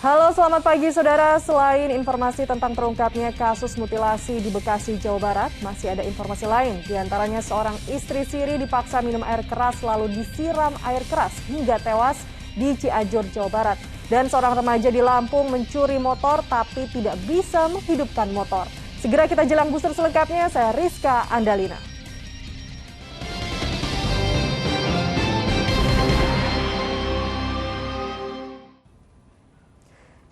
Halo, selamat pagi saudara. Selain informasi tentang terungkapnya kasus mutilasi di Bekasi, Jawa Barat, masih ada informasi lain. Di antaranya seorang istri siri dipaksa minum air keras lalu disiram air keras hingga tewas di Cianjur, Jawa Barat. Dan seorang remaja di Lampung mencuri motor tapi tidak bisa menghidupkan motor. Segera kita jelang booster selengkapnya, saya Rizka Andalina.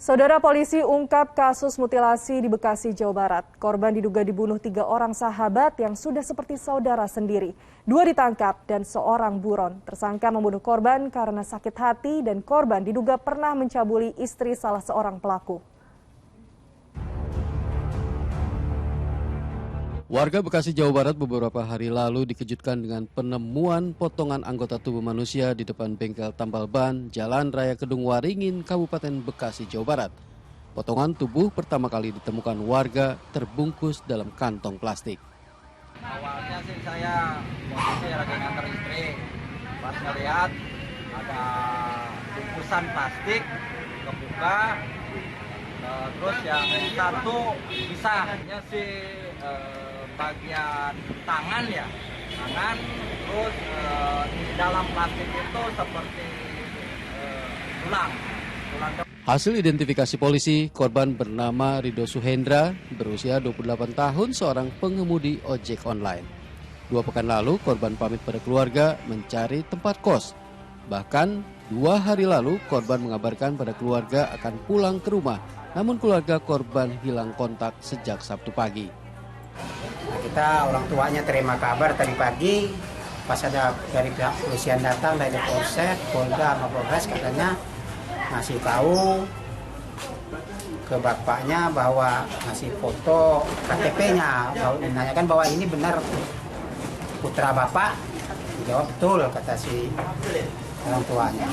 Saudara, polisi ungkap kasus mutilasi di Bekasi, Jawa Barat. Korban diduga dibunuh 3 orang sahabat yang sudah seperti saudara sendiri. 2 ditangkap dan seorang buron. Tersangka membunuh korban karena sakit hati dan korban diduga pernah mencabuli istri salah seorang pelaku. Warga Bekasi, Jawa Barat beberapa hari lalu dikejutkan dengan penemuan potongan anggota tubuh manusia di depan bengkel tambal ban Jalan Raya Kedung Waringin, Kabupaten Bekasi, Jawa Barat. Potongan tubuh pertama kali ditemukan warga terbungkus dalam kantong plastik. Awalnya sih saya posisi lagi nganter istri, pas ngeliat ada bungkusan plastik kebuka, terus yang satu pisahnya sih bagian tangan, terus di dalam plastik itu seperti tulang. Hasil identifikasi polisi, korban bernama Rido Suhendra, berusia 28 tahun, seorang pengemudi ojek online. 2 pekan lalu, korban pamit pada keluarga mencari tempat kos. Bahkan 2 hari lalu, korban mengabarkan pada keluarga akan pulang ke rumah. Namun keluarga korban hilang kontak sejak Sabtu pagi. Nah, kita orang tuanya terima kabar tadi pagi, pas ada dari pihak kepolisian datang dari Polsek, Polda, sama Polres, katanya ngasih tahu ke bapaknya bahwa ngasih foto KTP-nya, menanyakan bahwa ini benar putra bapak. Dijawab betul, kata si orang tuanya.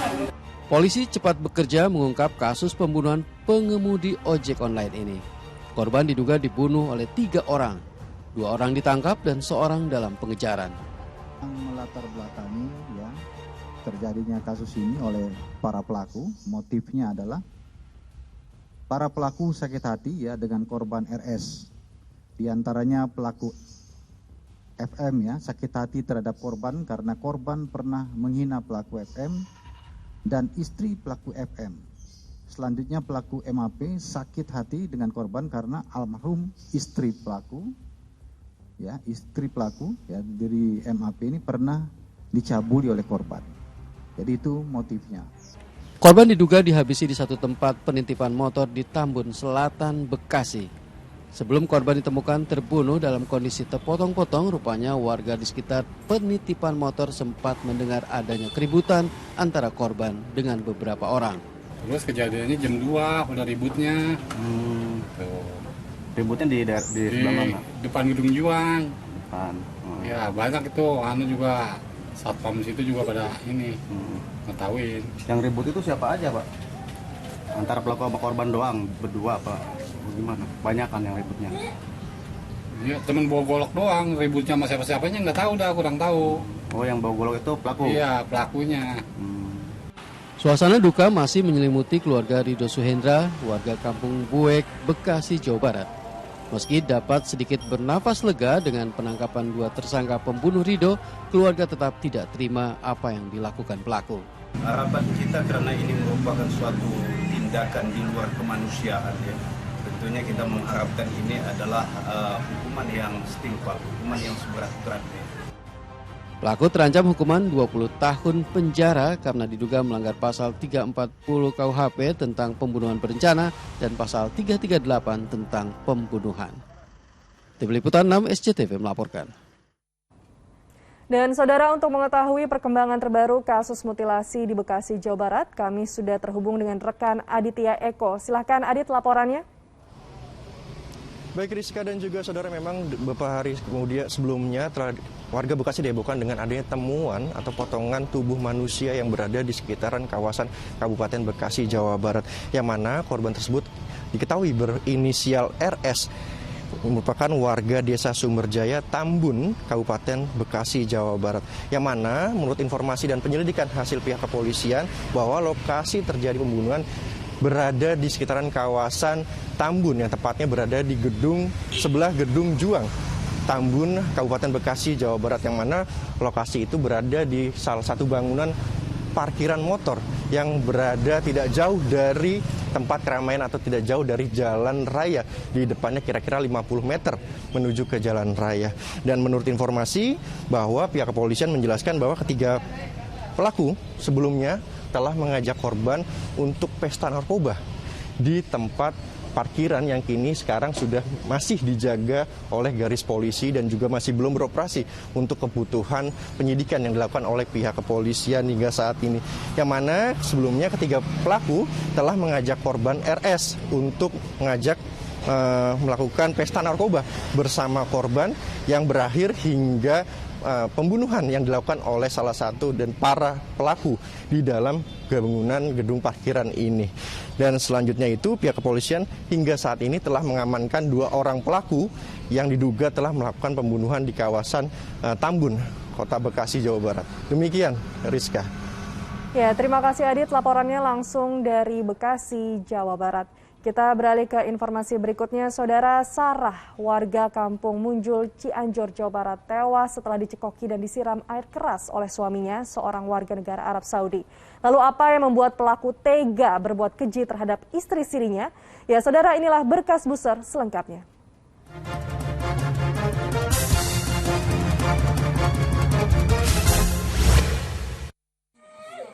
Polisi cepat bekerja mengungkap kasus pembunuhan pengemudi ojek online ini. Korban diduga dibunuh oleh 3 orang. 2 orang ditangkap dan seorang dalam pengejaran. Melatar belakangi ya terjadinya kasus ini oleh para pelaku, motifnya adalah para pelaku sakit hati ya dengan korban RS. Di antaranya pelaku FM ya sakit hati terhadap korban karena korban pernah menghina pelaku FM dan istri pelaku FM. Selanjutnya pelaku MAP sakit hati dengan korban karena almarhum istri pelaku dari MAP ini pernah dicabuli oleh korban. Jadi itu motifnya. Korban diduga dihabisi di satu tempat penitipan motor di Tambun Selatan, Bekasi. Sebelum korban ditemukan terbunuh dalam kondisi terpotong-potong, rupanya warga di sekitar penitipan motor sempat mendengar adanya keributan antara korban dengan beberapa orang. Terus kejadiannya jam 2 udah ributnya. Tuh. Ributnya di sebelah mana? Depan Gedung Juang. Depan. Ya banyak itu, juga satpam situ juga pada ini ngetahuin. Yang ribut itu siapa aja, Pak? Antara pelaku sama korban doang, berdua apa? Gimana? Banyak kan yang ributnya? Ya temen bawa golok doang, ributnya sama siapa-siapanya nggak tahu dah, kurang tahu. Oh, yang bawa golok itu pelaku? Iya, pelakunya. Suasana duka masih menyelimuti keluarga Rido Suhendra, warga Kampung Buek, Bekasi, Jawa Barat. Meski dapat sedikit bernafas lega dengan penangkapan 2 tersangka pembunuh Rido, keluarga tetap tidak terima apa yang dilakukan pelaku. Harapan kita karena ini merupakan suatu tindakan di luar kemanusiaan ya. Tentunya kita mengharapkan ini adalah hukuman yang setimpal, hukuman yang seberat-beratnya. Pelaku terancam hukuman 20 tahun penjara karena diduga melanggar pasal 340 KUHP tentang pembunuhan berencana dan pasal 338 tentang pembunuhan. Tim Liputan 6 SCTV melaporkan. Dan saudara, untuk mengetahui perkembangan terbaru kasus mutilasi di Bekasi, Jawa Barat, kami sudah terhubung dengan rekan Aditya Eko. Silahkan Adit, laporannya. Baik Rizka dan juga saudara, memang beberapa hari kemudian sebelumnya warga Bekasi dihebohkan dengan adanya temuan atau potongan tubuh manusia yang berada di sekitaran kawasan Kabupaten Bekasi, Jawa Barat. Yang mana korban tersebut diketahui berinisial RS, merupakan warga desa Sumberjaya, Tambun, Kabupaten Bekasi, Jawa Barat. Yang mana menurut informasi dan penyelidikan hasil pihak kepolisian bahwa lokasi terjadi pembunuhan berada di sekitaran kawasan Tambun, yang tepatnya berada di sebelah Gedung Juang Tambun, Kabupaten Bekasi, Jawa Barat, yang mana lokasi itu berada di salah satu bangunan parkiran motor yang berada tidak jauh dari tempat keramaian atau tidak jauh dari jalan raya. Di depannya kira-kira 50 meter menuju ke jalan raya. Dan menurut informasi bahwa pihak kepolisian menjelaskan bahwa ketiga pelaku sebelumnya telah mengajak korban untuk pesta narkoba di tempat parkiran yang kini sekarang sudah masih dijaga oleh garis polisi dan juga masih belum beroperasi untuk kebutuhan penyidikan yang dilakukan oleh pihak kepolisian hingga saat ini. Yang mana sebelumnya ketiga pelaku telah mengajak korban RS untuk melakukan pesta narkoba bersama korban yang berakhir hingga pembunuhan yang dilakukan oleh salah satu dan para pelaku di dalam bangunan gedung parkiran ini. Dan selanjutnya itu pihak kepolisian hingga saat ini telah mengamankan 2 orang pelaku yang diduga telah melakukan pembunuhan di kawasan Tambun, Kota Bekasi, Jawa Barat. Demikian, Rizka. Ya, terima kasih Adit, laporannya langsung dari Bekasi, Jawa Barat. Kita beralih ke informasi berikutnya. Saudara Sarah, warga kampung Munjul, Cianjur, Jawa Barat, tewas setelah dicekoki dan disiram air keras oleh suaminya, seorang warga negara Arab Saudi. Lalu apa yang membuat pelaku tega berbuat keji terhadap istri sirinya? Ya saudara, inilah berkas buser selengkapnya.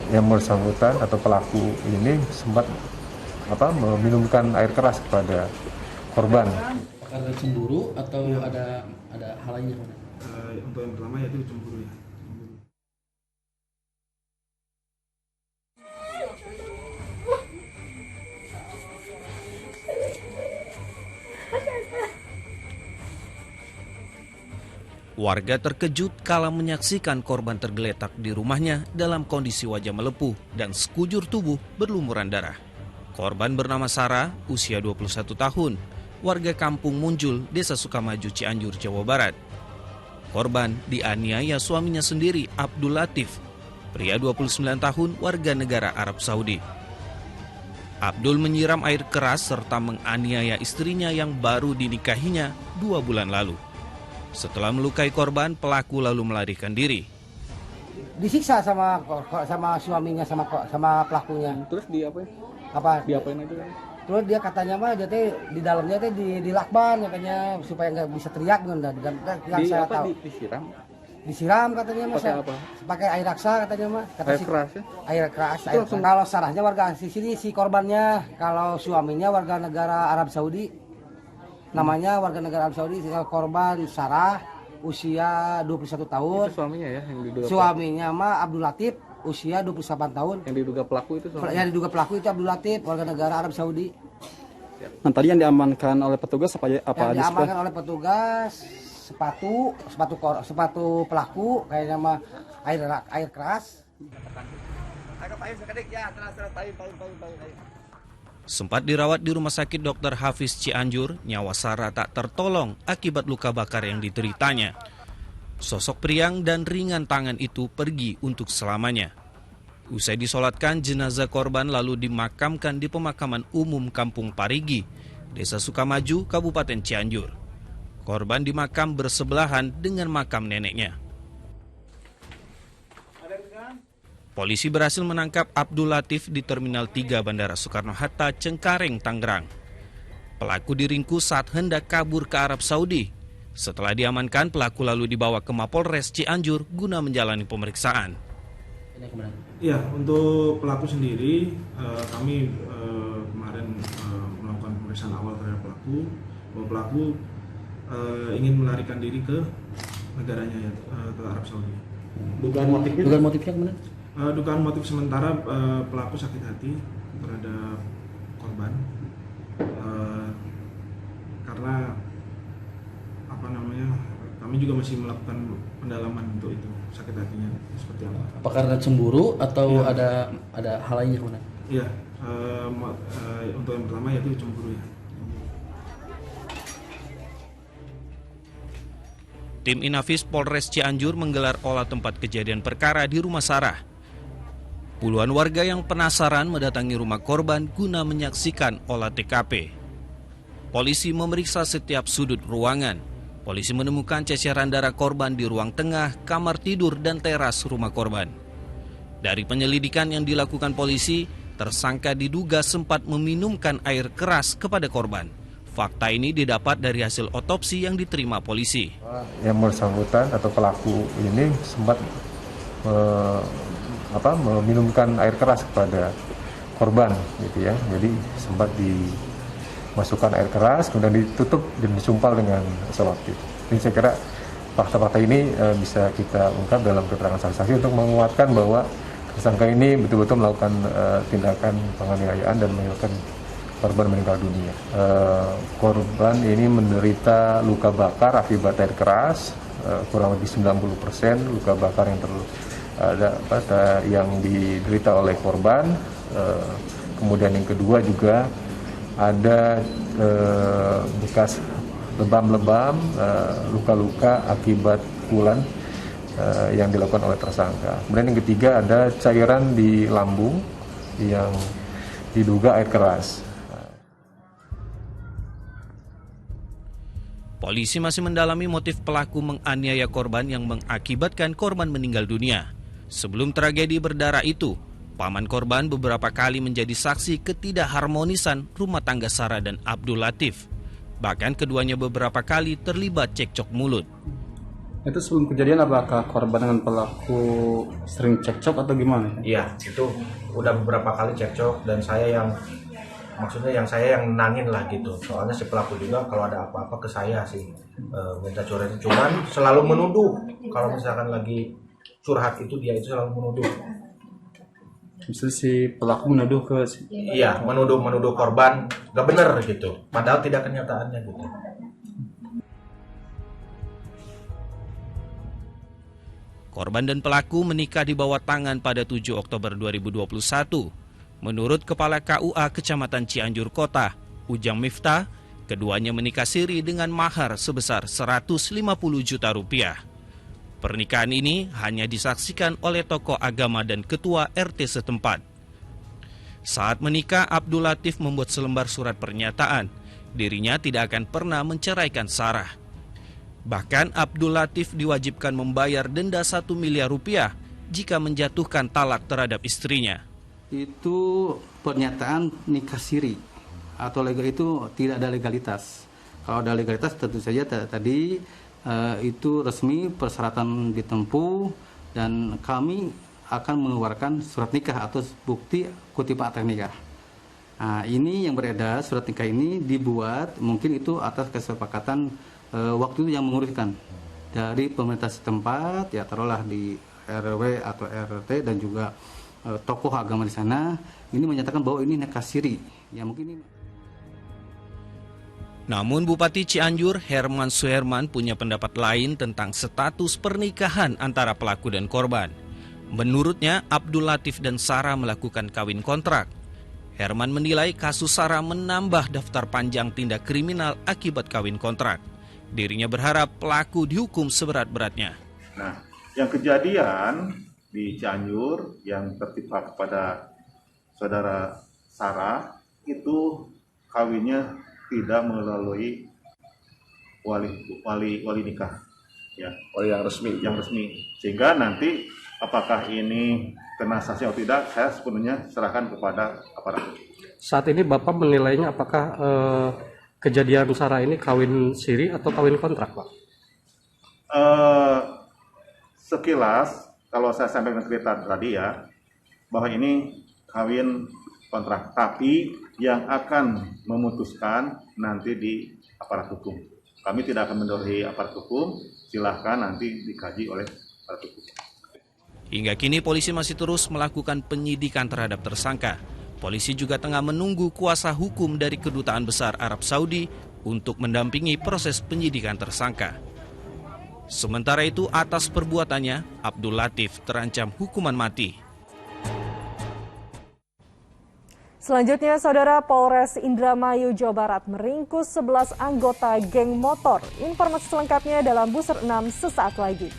Yang bersangkutan atau pelaku ini sempat meminumkan air keras kepada korban. Karena cemburu atau ada hal lainnya? Untuk yang pertama yaitu cemburu ya. Warga terkejut kala menyaksikan korban tergeletak di rumahnya dalam kondisi wajah melepuh dan sekujur tubuh berlumuran darah. Korban bernama Sarah, usia 21 tahun, warga kampung Munjul, Desa Sukamaju, Cianjur, Jawa Barat. Korban dianiaya suaminya sendiri, Abdul Latif, pria 29 tahun, warga negara Arab Saudi. Abdul menyiram air keras serta menganiaya istrinya yang baru dinikahinya 2 bulan lalu. Setelah melukai korban, pelaku lalu melarikan diri. Disiksa sama suaminya, sama pelakunya. Terus diapain aja? Terus dia katanya mah dia teh di dalamnya teh dilakban katanya supaya nggak bisa teriak dan yang saya tahu. Disiram katanya mas. Pakai air raksa katanya mah. Air keras ya? Air keras. Kalau Sarahnya warga sini si korbannya, kalau suaminya warga negara Arab Saudi. Namanya warga negara Arab Saudi. Korban Sarah usia 21 tahun. Itu suaminya ya yang diduga. Suaminya mah Abdul Latif usia 28 tahun. Yang diduga pelaku itu suaminya. Yang diduga pelaku itu Abdul Latif, warga negara Arab Saudi. Nah, tadi yang diamankan oleh petugas apa aja? Yang diamankan oleh petugas sepatu pelaku kayaknya mah air keras. Sempat dirawat di Rumah Sakit Dr. Hafiz Cianjur, nyawa Sarah tak tertolong akibat luka bakar yang dideritanya. Sosok priang dan ringan tangan itu pergi untuk selamanya. Usai disolatkan, jenazah korban lalu dimakamkan di pemakaman umum Kampung Parigi, Desa Sukamaju, Kabupaten Cianjur. Korban dimakam bersebelahan dengan makam neneknya. Polisi berhasil menangkap Abdul Latif di Terminal 3 Bandara Soekarno-Hatta, Cengkareng, Tangerang. Pelaku diringkus saat hendak kabur ke Arab Saudi. Setelah diamankan, pelaku lalu dibawa ke Mapolres Cianjur guna menjalani pemeriksaan. Ya, untuk pelaku sendiri, kami kemarin melakukan pemeriksaan awal terhadap pelaku. Bahwa pelaku ingin melarikan diri ke negaranya, ke Arab Saudi. Dugaan motifnya kemana? Dugaan motif sementara pelaku sakit hati terhadap korban karena kami juga masih melakukan pendalaman untuk itu sakit hatinya seperti apa. Apa karena cemburu atau ada hal lainnya kemana? Iya, untuk yang pertama yaitu cemburu ya. Tim Inafis Polres Cianjur menggelar olah tempat kejadian perkara di rumah Sarah. Puluhan warga yang penasaran mendatangi rumah korban guna menyaksikan olah TKP. Polisi memeriksa setiap sudut ruangan. Polisi menemukan ceceran darah korban di ruang tengah, kamar tidur, dan teras rumah korban. Dari penyelidikan yang dilakukan polisi, tersangka diduga sempat meminumkan air keras kepada korban. Fakta ini didapat dari hasil otopsi yang diterima polisi. Yang bersangkutan atau pelaku ini sempat meminumkan air keras kepada korban, gitu ya. Jadi sempat dimasukkan air keras, kemudian ditutup dan disumpal dengan selotip. Ini saya kira fakta-fakta ini bisa kita ungkap dalam keterangan saksi untuk menguatkan bahwa tersangka ini betul-betul melakukan tindakan penganiayaan dan menyebabkan korban meninggal dunia. Korban ini menderita luka bakar akibat air keras, kurang lebih 90% luka bakar yang diderita oleh korban. Kemudian yang kedua juga ada bekas lebam-lebam, luka-luka akibat pukulan yang dilakukan oleh tersangka. Kemudian yang ketiga ada cairan di lambung yang diduga air keras. Polisi masih mendalami motif pelaku menganiaya korban yang mengakibatkan korban meninggal dunia. Sebelum tragedi berdarah itu, paman korban beberapa kali menjadi saksi ketidakharmonisan rumah tangga Sarah dan Abdul Latif. Bahkan keduanya beberapa kali terlibat cekcok mulut. Itu sebelum kejadian apakah korban dengan pelaku sering cekcok atau gimana? Iya, itu udah beberapa kali cekcok dan saya yang nangin lah gitu. Soalnya si pelaku juga kalau ada apa-apa ke saya sih minta curhat. Cuman selalu menuduh. Kalau misalkan lagi curhat itu dia itu selalu menuduh. Maksudnya si pelaku menuduh ke... Iya, menuduh korban gak bener gitu. Padahal tidak kenyataannya gitu. Korban dan pelaku menikah di bawah tangan pada 7 Oktober 2021. Menurut Kepala KUA Kecamatan Cianjur Kota, Ujang Miftah, keduanya menikah siri dengan mahar sebesar 150 juta rupiah. Pernikahan ini hanya disaksikan oleh tokoh agama dan ketua RT setempat. Saat menikah, Abdul Latif membuat selembar surat pernyataan. Dirinya tidak akan pernah menceraikan Sarah. Bahkan Abdul Latif diwajibkan membayar denda 1 miliar rupiah jika menjatuhkan talak terhadap istrinya. Itu pernyataan nikah siri atau legal itu tidak ada legalitas. Kalau ada legalitas tentu saja tadi itu resmi, persyaratan ditempuh dan kami akan mengeluarkan surat nikah atau bukti kutipan akta nikah. Nah, ini yang beredar surat nikah ini dibuat mungkin itu atas kesepakatan waktu itu yang menguruskan dari pemerintah setempat, ya taruhlah di RW atau RT dan juga tokoh agama di sana. Ini menyatakan bahwa ini nikah siri. Ya mungkin ini. Namun Bupati Cianjur Herman Suherman punya pendapat lain tentang status pernikahan antara pelaku dan korban. Menurutnya Abdul Latif dan Sarah melakukan kawin kontrak. Herman menilai kasus Sarah menambah daftar panjang tindak kriminal akibat kawin kontrak. Dirinya berharap pelaku dihukum seberat-beratnya. Nah, yang kejadian di Cianjur yang tertimpa kepada saudara Sarah itu kawinnya tidak melalui wali nikah, ya, wali yang resmi, sehingga nanti apakah ini kena sanksi atau tidak, saya sepenuhnya serahkan kepada aparat. Saat ini Bapak menilainya apakah kejadian Sarah ini kawin siri atau kawin kontrak, Pak? Sekilas, kalau saya sampaikan cerita tadi ya, bahwa ini kawin kontrak, tapi yang akan memutuskan nanti di aparat hukum. Kami tidak akan mendahului aparat hukum, silahkan nanti dikaji oleh aparat hukum. Hingga kini polisi masih terus melakukan penyidikan terhadap tersangka. Polisi juga tengah menunggu kuasa hukum dari Kedutaan Besar Arab Saudi untuk mendampingi proses penyidikan tersangka. Sementara itu, atas perbuatannya, Abdul Latif terancam hukuman mati. Selanjutnya, Saudara, Polres Indramayu, Jawa Barat meringkus 11 anggota geng motor. Informasi selengkapnya dalam Buser 6 sesaat lagi.